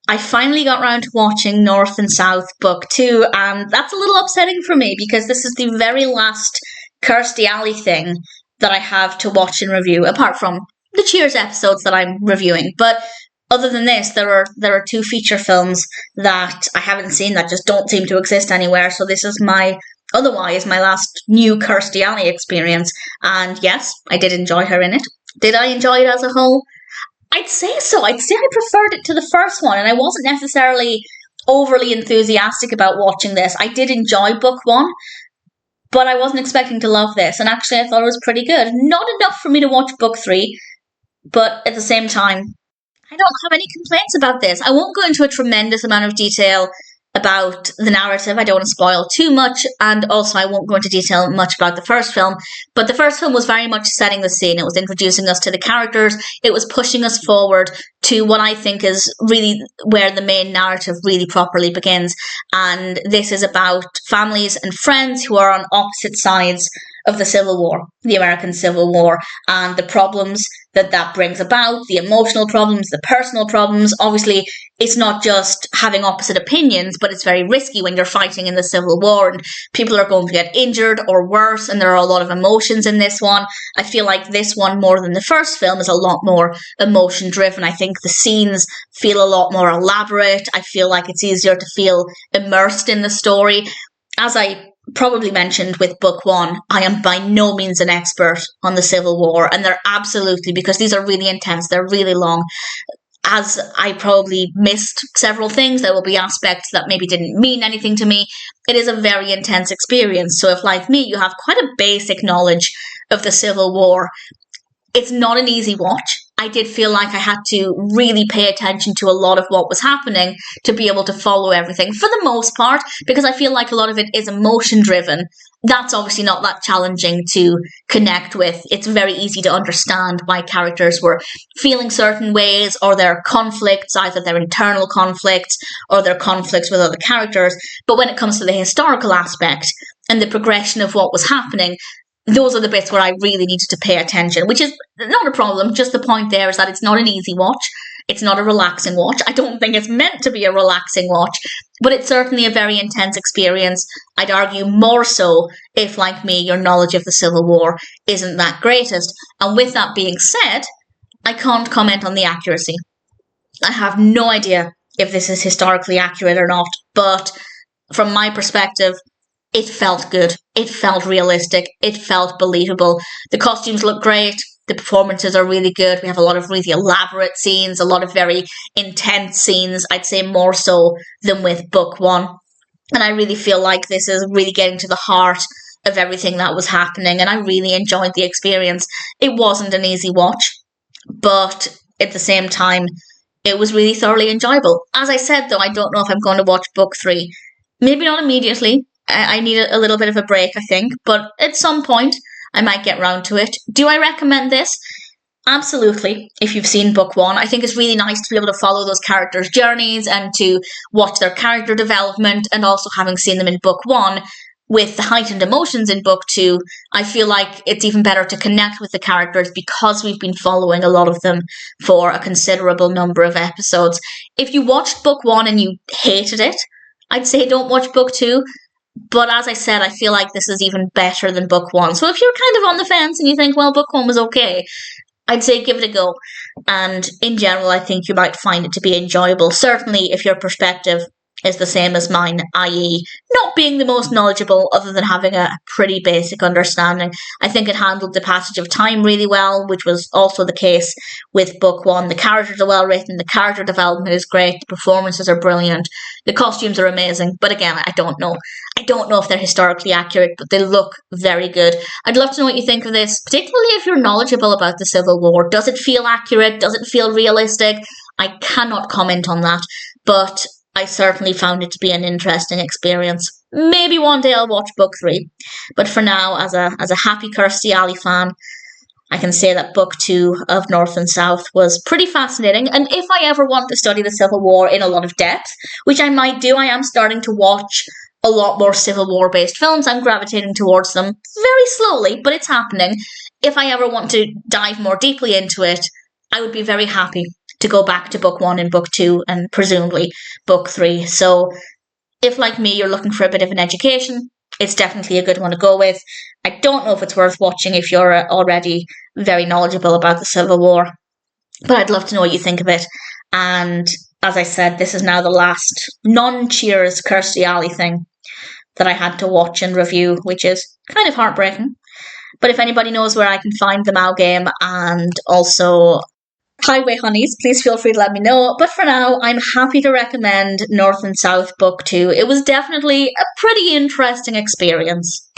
I finally got around to watching North and South Book 2, and that's a little upsetting for me because this is the very last Kirstie Alley thing that I have to watch and review, apart from the Cheers episodes that I'm reviewing. But other than this, there are two feature films that I haven't seen that just don't seem to exist anywhere, so this is my last new Kirstie Alley experience. And yes, I did enjoy her in it. Did I enjoy it as a whole? I'd say so. I'd say I preferred it to the first one, and I wasn't necessarily overly enthusiastic about watching this. I did enjoy book 1, but I wasn't expecting to love this, and actually I thought it was pretty good. Not enough for me to watch book 3, but at the same time, I don't have any complaints about this. I won't go into a tremendous amount of detail about the narrative. I don't want to spoil too much, and also I won't go into detail much about the first film, but the first film was very much setting the scene. It was introducing us to the characters. It was pushing us forward to what I think is really where the main narrative really properly begins, and this is about families and friends who are on opposite sides of the Civil War, the American Civil War, and the problems that brings about, the emotional problems, the personal problems. Obviously, it's not just having opposite opinions, but it's very risky when you're fighting in the Civil War, and people are going to get injured or worse, and there are a lot of emotions in this one. I feel like this one, more than the first film, is a lot more emotion-driven. I think the scenes feel a lot more elaborate. I feel like it's easier to feel immersed in the story. As I probably mentioned with book 1, I am by no means an expert on the Civil War, and they're absolutely, because these are really intense, they're really long. As I probably missed several things, there will be aspects that maybe didn't mean anything to me. It is a very intense experience, so if, like me, you have quite a basic knowledge of the Civil War, it's not an easy watch. I did feel like I had to really pay attention to a lot of what was happening to be able to follow everything, for the most part, because I feel like a lot of it is emotion-driven. That's obviously not that challenging to connect with. It's very easy to understand why characters were feeling certain ways, or their conflicts, either their internal conflicts or their conflicts with other characters. But when it comes to the historical aspect and the progression of what was happening, those are the bits where I really needed to pay attention, which is not a problem. Just the point there is that it's not an easy watch. It's not a relaxing watch. I don't think it's meant to be a relaxing watch, but it's certainly a very intense experience. I'd argue more so if, like me, your knowledge of the Civil War isn't that greatest. And with that being said, I can't comment on the accuracy. I have no idea if this is historically accurate or not, but from my perspective, it felt good. It felt realistic. It felt believable. The costumes look great. The performances are really good. We have a lot of really elaborate scenes, a lot of very intense scenes, I'd say more so than with book 1. And I really feel like this is really getting to the heart of everything that was happening, and I really enjoyed the experience. It wasn't an easy watch, but at the same time, it was really thoroughly enjoyable. As I said, though, I don't know if I'm going to watch book 3. Maybe not immediately. I need a little bit of a break, I think, but at some point I might get round to it. Do I recommend this? Absolutely. If you've seen book 1, I think it's really nice to be able to follow those characters' journeys and to watch their character development, and also having seen them in book 1 with the heightened emotions in book 2, I feel like it's even better to connect with the characters because we've been following a lot of them for a considerable number of episodes. If you watched book 1 and you hated it, I'd say don't watch book 2. But as I said, I feel like this is even better than book 1. So if you're kind of on the fence and you think, well, book 1 was okay, I'd say give it a go. And in general, I think you might find it to be enjoyable. Certainly if your perspective is the same as mine, i.e. not being the most knowledgeable other than having a pretty basic understanding. I think it handled the passage of time really well, which was also the case with book 1. The characters are well written, the character development is great, the performances are brilliant, the costumes are amazing, but again, I don't know. I don't know if they're historically accurate, but they look very good. I'd love to know what you think of this, particularly if you're knowledgeable about the Civil War. Does it feel accurate? Does it feel realistic? I cannot comment on that, but I certainly found it to be an interesting experience. Maybe one day I'll watch book 3. But for now, as a happy Kirstie Alley fan, I can say that book 2 of North and South was pretty fascinating. And if I ever want to study the Civil War in a lot of depth, which I might do, I am starting to watch a lot more Civil War based films. I'm gravitating towards them very slowly, but it's happening. If I ever want to dive more deeply into it, I would be very happy to to go back to book 1 and book 2 and presumably book 3. So if, like me, you're looking for a bit of an education, it's definitely a good one to go with. I don't know if it's worth watching if you're already very knowledgeable about the Civil War, but I'd love to know what you think of it. And as I said, this is now the last non-Cheers Kirstie Alley thing that I had to watch and review, which is kind of heartbreaking. But if anybody knows where I can find the Mao game and also Highway Honeys, please feel free to let me know. But for now, I'm happy to recommend North and South Book 2. It was definitely a pretty interesting experience.